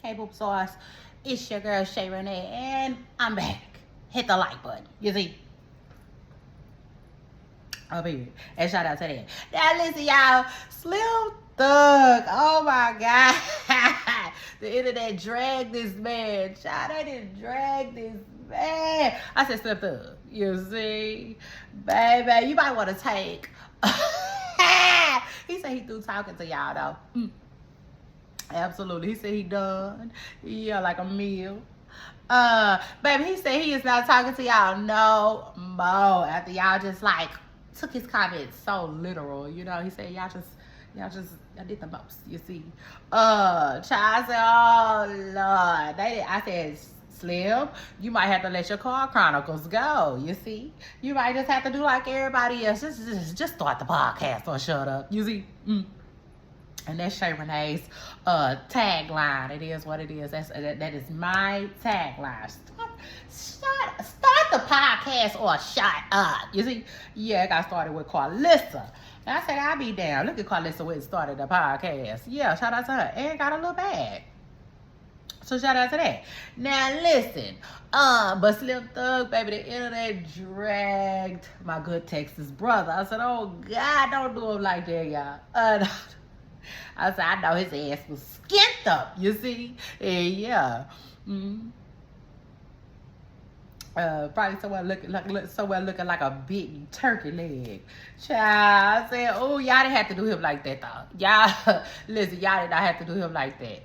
K-pop sauce. It's your girl Shay Renee, and I'm back. Hit the like button. You see? Over here. And shout out to that. Now listen, y'all. Slim Thug. Oh my God. The internet dragged this man. Child, they didn't drag this man. I said Slim Thug. You see? Baby, you might want to take. He said he through talking to y'all though. Absolutely. He said he done. Yeah, like a meal. Baby, he said he is not talking to y'all no more. After y'all just like took his comments so literal, you know. He said y'all did the most, you see. Child said, oh Lord. I said, Slim, you might have to let your car chronicles go, you see. You might just have to do like everybody else. Just start the podcast or shut up, you see. And that's Shay Renee's tagline. It is what it is. That is my tagline. Start the podcast or shut up. You see? Yeah, I got started with Carlissa. And I said, I'll be down. Look at Carlissa when started the podcast. Yeah, shout out to her. And got a little bag. So shout out to that. Now listen. But Slim Thug, baby, the internet dragged my good Texas brother. I said, oh God, don't do him like that, y'all. I said, I know his ass was skint up, you see? And yeah. Probably somewhere looking like a big turkey leg. Child, I said, oh, y'all didn't have to do him like that, though. Y'all, listen, y'all did not have to do him like that.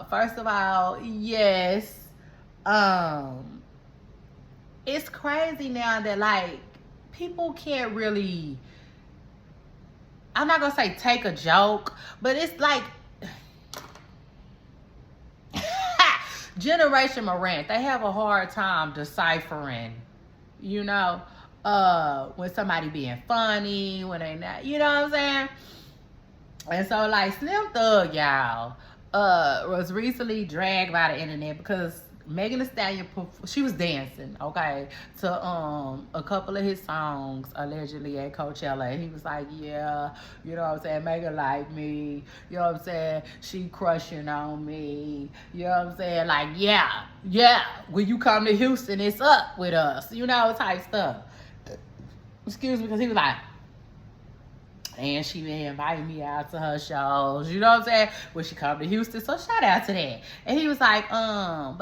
First of all, yes. It's crazy now that, like, people can't really, I'm not gonna say take a joke, but it's like Generation Morant, they have a hard time deciphering, you know, when somebody being funny, when they not, you know what I'm saying? And so like Slim Thug, y'all, was recently dragged by the internet because Megan Thee Stallion, she was dancing, okay, to a couple of his songs allegedly at Coachella. And he was like, yeah, you know what I'm saying, Megan like me, you know what I'm saying, she crushing on me, you know what I'm saying, like, yeah, when you come to Houston, it's up with us, you know, type stuff. Excuse me, because he was like, and she invited me out to her shows, you know what I'm saying, when she come to Houston, so shout out to that. And he was like, but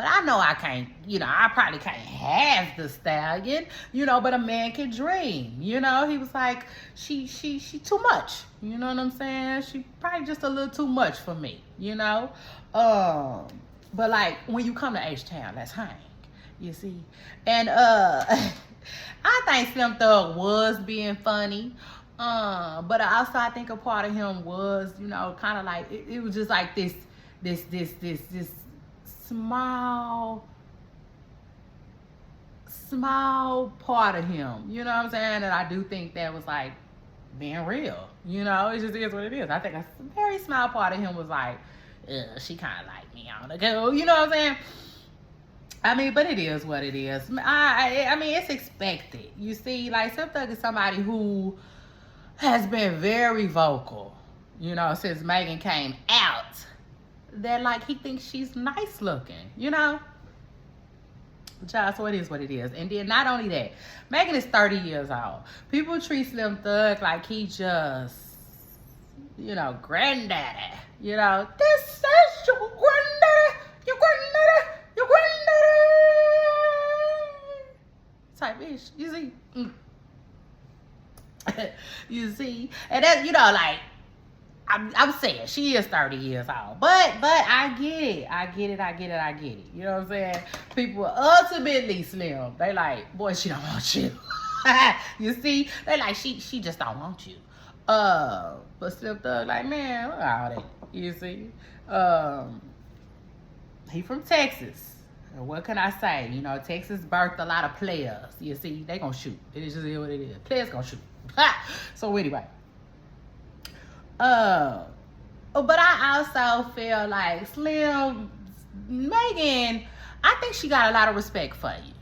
I know I can't, you know, I probably can't have the stallion, you know, but a man can dream, you know. He was like, she too much, you know what I'm saying, she probably just a little too much for me, you know. But like, when you come to H-Town, let's hang, you see. And I think Slim Thug was being funny. But also I think a part of him was, you know, kind of like, it was just like this small part of him, you know what I'm saying? And I do think that was like being real, you know, it just is what it is. I think a very small part of him was like, she kind of like me on the go, you know what I'm saying? I mean, but it is what it is. I mean, it's expected. You see, like, Slim Thug is somebody who has been very vocal, you know, since Megan came out, that like he thinks she's nice looking, you know. Child, so it is what it is. And then not only that, Megan is 30 years old. People treat Slim Thug like he just, you know, granddaddy. You know, this is your granddaddy, your granddaddy, your granddaddy type ish. You see? You see, and that, you know, like I'm saying, she is 30 years old, but I get it. You know what I'm saying? People ultimately, Slim, they like, boy, she don't want you. You see, they like, she just don't want you. But Slim Thug like, man, look at all that. You see, he from Texas. And what can I say? You know, Texas birthed a lot of players. You see, they gonna shoot. It is just what it is. Players gonna shoot. So anyway, but I also feel like Slim, Megan, I think she got a lot of respect for you.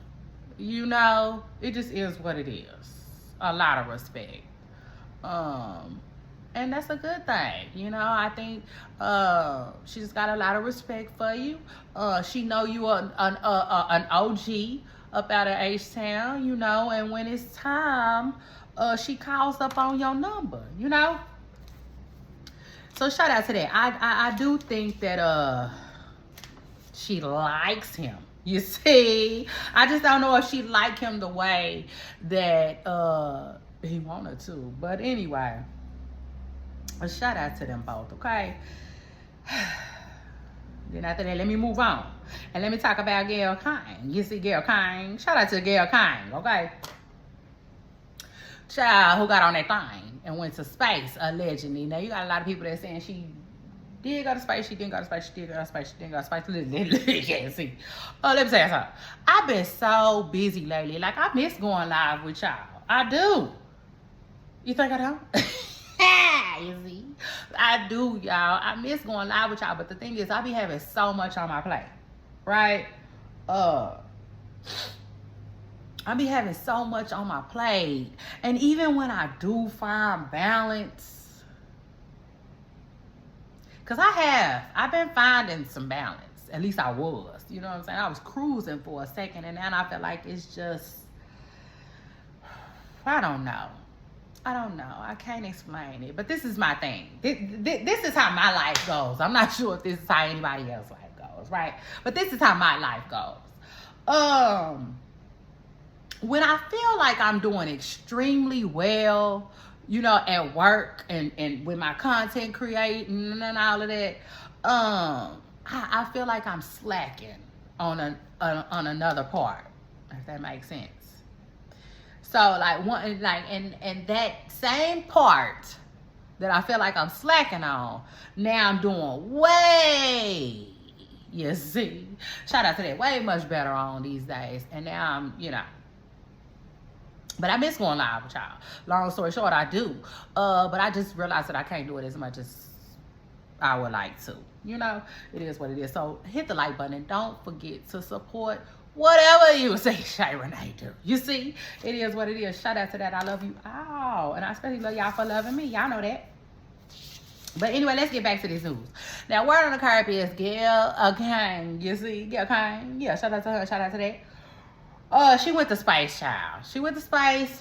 You know, it just is what it is. A lot of respect. And that's a good thing. You know, I think she just got a lot of respect for you. She know you are an OG up out of H-Town, you know, and when it's time, she calls up on your number, you know. So shout out to that. I do think that she likes him. You see, I just don't know if she like him the way that he wanted to. But anyway, a shout out to them both, okay? Then after that, let me move on. And let me talk about Gayle King. You see Gayle King? Shout out to Gayle King, okay? Child who got on that thing and went to space, allegedly. Now, you got a lot of people that saying she did go to space, she didn't go to space, she did go to space, she didn't go to space. You can't see. Oh, let me say something. I've been so busy lately. Like, I miss going live with y'all. I do. You think I don't? You see? I do, y'all. I miss going live with y'all, but the thing is, I be having so much on my plate, right? I be having so much on my plate, and even when I do find balance, because I've been finding some balance. At least I was, you know what I'm saying? I was cruising for a second, and then I feel like it's just, I don't know. I can't explain it. But this is my thing. This is how my life goes. I'm not sure if this is how anybody else's life goes, right? But this is how my life goes. When I feel like I'm doing extremely well, you know, at work and with my content creating and all of that, I feel like I'm slacking on another part, if that makes sense. So like and that same part that I feel like I'm slacking on, now I'm doing way, you see, shout out to that, way much better on these days. And now I'm, you know, but I miss going live with y'all. Long story short, I do. But I just realized that I can't do it as much as I would like to. You know, it is what it is. So hit the like button and don't forget to support whatever you say Shay Renee do. You see, it is what it is. Shout out to that. I love you all. And I especially love y'all for loving me. Y'all know that. But anyway, let's get back to this news. Now, word on the curb is Gayle King. You see, Gayle King. Yeah, shout out to her. Shout out to that. She went to space, child. She went to space.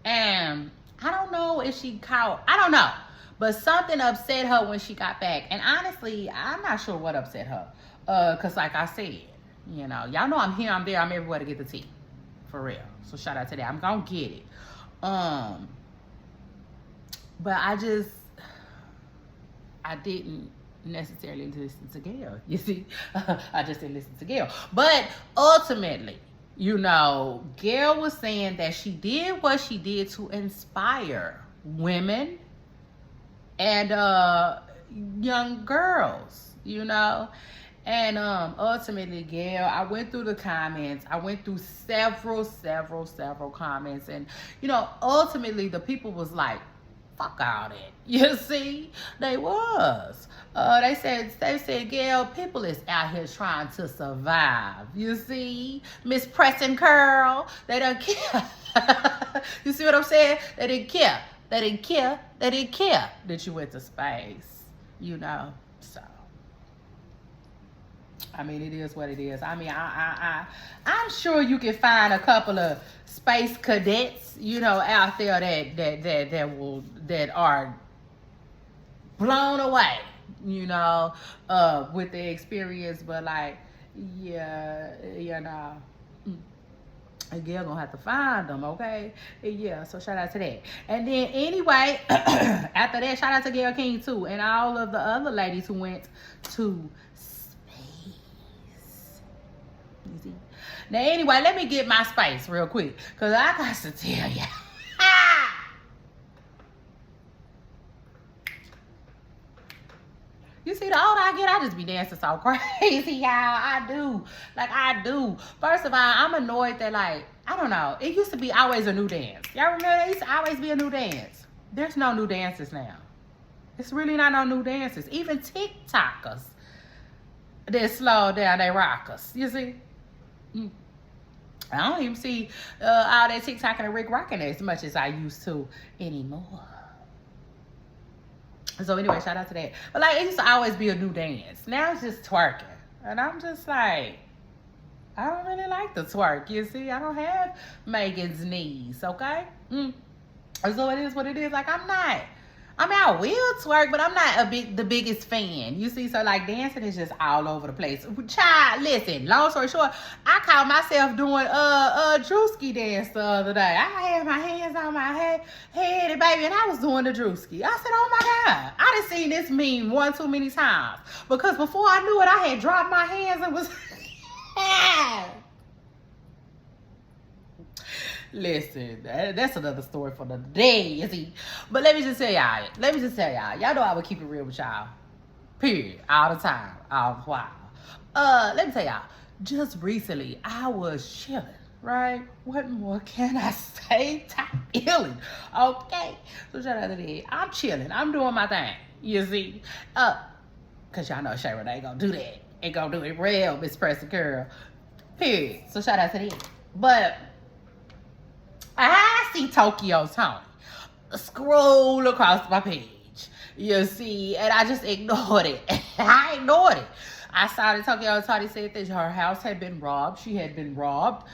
And I don't know if she caught, I don't know. But something upset her when she got back. And honestly, I'm not sure what upset her. Because like I said, you know, y'all know I'm here, I'm there, I'm everywhere to get the tea. For real. So shout out to that. I'm gonna get it. But I didn't necessarily listen to Gayle. You see? I just didn't listen to Gayle. But ultimately, you know, Gayle was saying that she did what she did to inspire women and young girls, you know. And ultimately, Gayle, I went through the comments. I went through several comments. And, you know, ultimately, the people was like, fuck all that. You see? They was. They said, Gayle, people is out here trying to survive. You see? Miss Preston Curl, they don't care. You see what I'm saying? They didn't care. They didn't care that you went to space. You know? So. I mean, it is what it is. I mean, I'm sure you can find a couple of space cadets, you know, out there that are blown away, you know, with the experience. But like, yeah, you know, Gayle gonna have to find them, okay? Yeah, so shout out to that. And then anyway, after that, shout out to Gayle King too, and all of the other ladies who went to space. Now anyway, let me get my space real quick, because I got to tell you. You see, the older I get, I just be dancing so crazy, y'all. I do. First of all, I'm annoyed that, like, I don't know. It used to be always a new dance. Y'all remember that? It used to always be a new dance. There's no new dances now. It's really not no new dances. Even TikTokers, they slow down they rockers. You see? I don't even see all that TikTok and Rick rocking as much as I used to anymore. So anyway, shout out to that. But like, it used to always be a new dance. Now it's just twerking. And I'm just like, I don't really like the twerk. You see, I don't have Megan's knees, okay? So it is what it is. Like, I mean, I will twerk, but I'm not the biggest fan. You see, so like dancing is just all over the place. Child, listen, long story short, I caught myself doing drewski dance the other day. I had my hands on my head, and baby, and I was doing the drewski. I said, oh my God, I done seen this meme one too many times. Because before I knew it, I had dropped my hands and was listen, that's another story for the day, you see. But let me just tell y'all, y'all know I would keep it real with y'all. Period. All the time. All the while. Let me tell y'all, just recently I was chilling, right? What more can I say? Chilling. Okay. So shout out to that. I'm chilling. I'm doing my thing. You see? Cause y'all know Shay ain't gonna do that. Ain't gonna do it real, Miss Pressing Girl. Period. So shout out to that. But I see Tokyo Toni scroll across my page, you see, and I just ignored it. I ignored it. I saw that Tokyo Toni said that her house had been robbed. She had been robbed.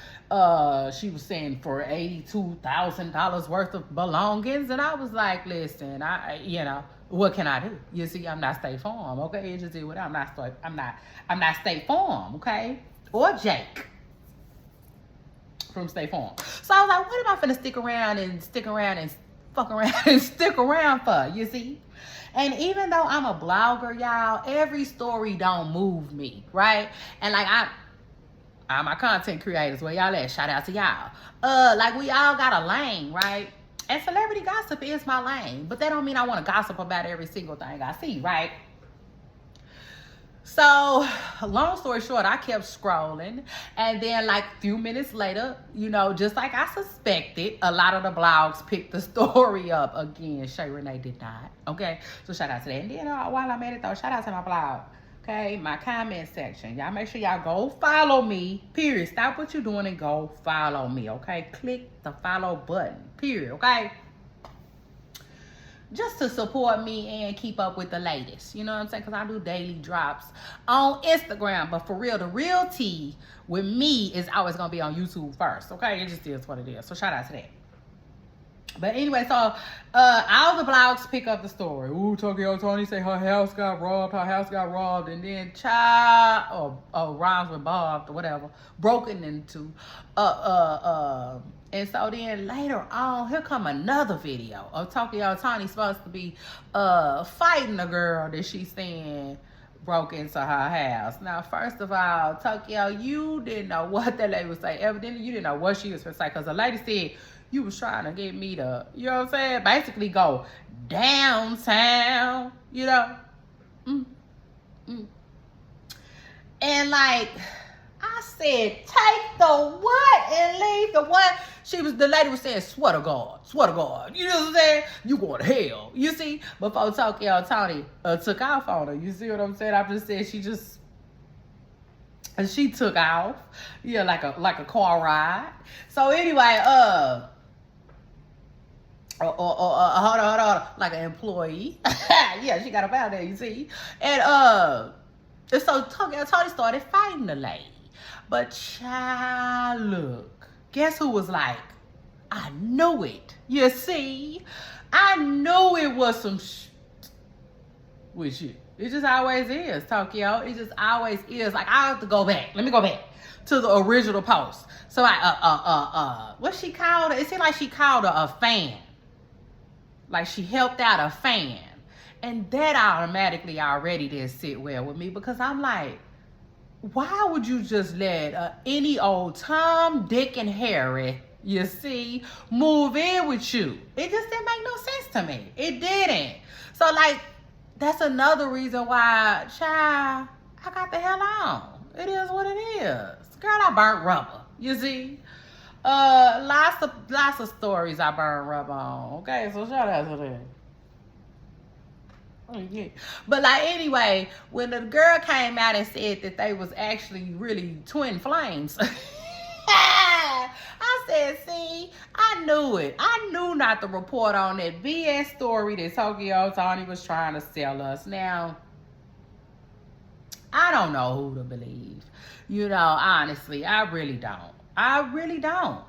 She was saying for $82,000 worth of belongings, and I was like, listen, what can I do? You see, I'm not State Farm, okay? You just do what I'm not State Farm, okay? Or Jake from State Farm. So I was like, what am I finna stick around and fuck around and stick around for, you see? And even though I'm a blogger, y'all, every story don't move me, right? And like I'm my content creators, where y'all at? Shout out to y'all. Like we all got a lane, right? And celebrity gossip is my lane, but that don't mean I want to gossip about every single thing I see, right? So, long story short, I kept scrolling, and then like a few minutes later, just like I suspected, a lot of the blogs picked the story up again. Shay Renee did not, okay? So shout out to that. And then while I'm at it though, shout out to my blog, okay? My comment section. Y'all make sure y'all go follow me, period. Stop what you're doing and go follow me, okay? Click the follow button, period, okay? Just to support me and keep up with the latest. You know what I'm saying? Because I do daily drops on Instagram. But for real, the real tea with me is always going to be on YouTube first. Okay? It just is what it is. So shout out to that. But anyway, so all the blogs pick up the story. Ooh, Tokyo Toni say her house got robbed. And then or rhymes with Bob or whatever. Broken into. And so then later on, here come another video of Tokyo Toni supposed to be fighting a girl that she's saying broke into her house. Now, first of all, Tokyo, you didn't know what that lady was saying. Evidently, you didn't know what she was going to say, because the lady said you was trying to get me to, you know what I'm saying, basically go downtown, And like, I said, take the what and leave the what? The lady was saying, swear to God. You know what I'm saying? You going to hell. You see? Before Tokyo Toni took off on her. You see what I'm saying? I just said she took off. Yeah, like a car ride. So anyway, hold on. Like an employee. Yeah, she got up out there, you see? And so Tokyo Toni started fighting the lady. But child, look, guess who was like, I knew it. You see? I knew it was some with you. It just always is, Tokyo. It just always is. Like, I have to go back. Let me go back to the original post. So what she called her? It seemed like she called her a fan. Like she helped out a fan. And that automatically already didn't sit well with me, because I'm like, why would you just let any old Tom, Dick, and Harry, you see, move in with you? It just didn't make no sense to me. It didn't. So, like, that's another reason why, child, I got the hell on. It is what it is. Girl, I burnt rubber, you see. Lots of stories I burn rubber on. Okay, so shout out to them. Yeah. But like, anyway, when the girl came out and said that they was actually really twin flames, I said, see, I knew it. I knew not to report on that BS story that Tokyo Toni was trying to sell us. Now, I don't know who to believe. You know, honestly, I really don't. I really don't.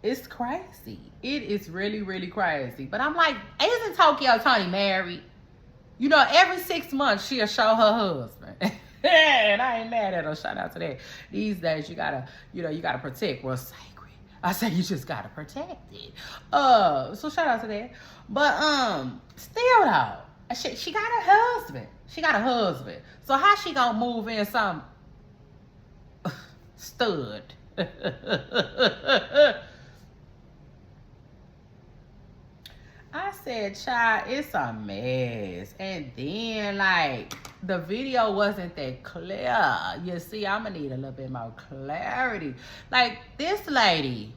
It's crazy. It is really, really crazy. But I'm like, isn't Tokyo Toni married? You know, every 6 months she'll show her husband. And I ain't mad at her. Shout out to that. These days you gotta protect what's sacred. I say you just gotta protect it. So shout out to that. But still though, she got a husband. She got a husband. So how she gonna move in some stud? I said, child, it's a mess. And then, like, the video wasn't that clear. You see, I'm going to need a little bit more clarity. Like, this lady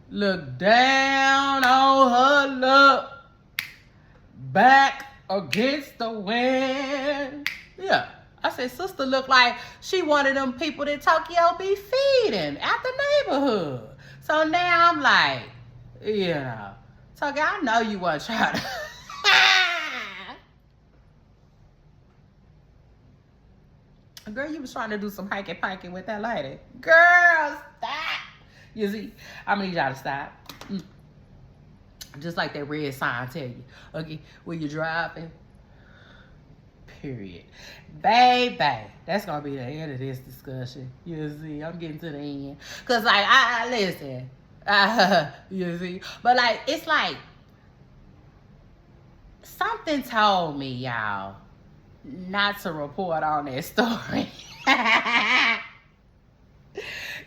looked down on her luck, back against the wind. Yeah. I said, sister looked like she one of them people that Tokyo be feeding at the neighborhood. So now I'm like, you know, Tokyo, I know you weren't trying to. Girl, you was trying to do some hanky-panky with that lady. Girl, stop. You see, I'm gonna need y'all to stop. Just like that red sign tell you. Okay, when you're driving, period. Baby, that's gonna be the end of this discussion. You see, I'm getting to the end. Cause like, I listen. You see, but like, it's like something told me, y'all, not to report on that story.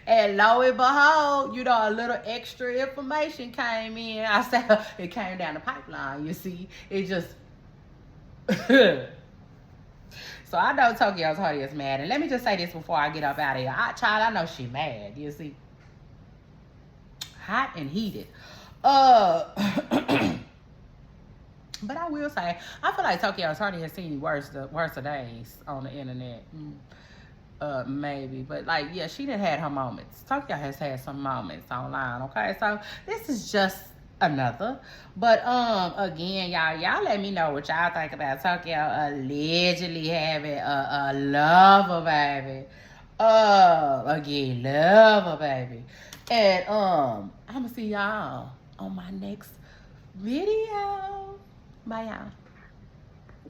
And lo and behold, you know, a little extra information came in. I said it came down the pipeline. You see, it just. So I know Tokyo Toni is mad. And let me just say this before I get up out of here. Child, I know she mad. You see, hot and heated. But I will say, I feel like Tokyo Toni has seen worse of days on the internet. Maybe, but like, yeah, she done had her moments. Tokyo has had some moments online. Okay, so this is just another. But again, y'all let me know what y'all think about Tokyo allegedly having a lover baby. Again, lover baby. And I'm gonna see y'all on my next video. Bye, y'all.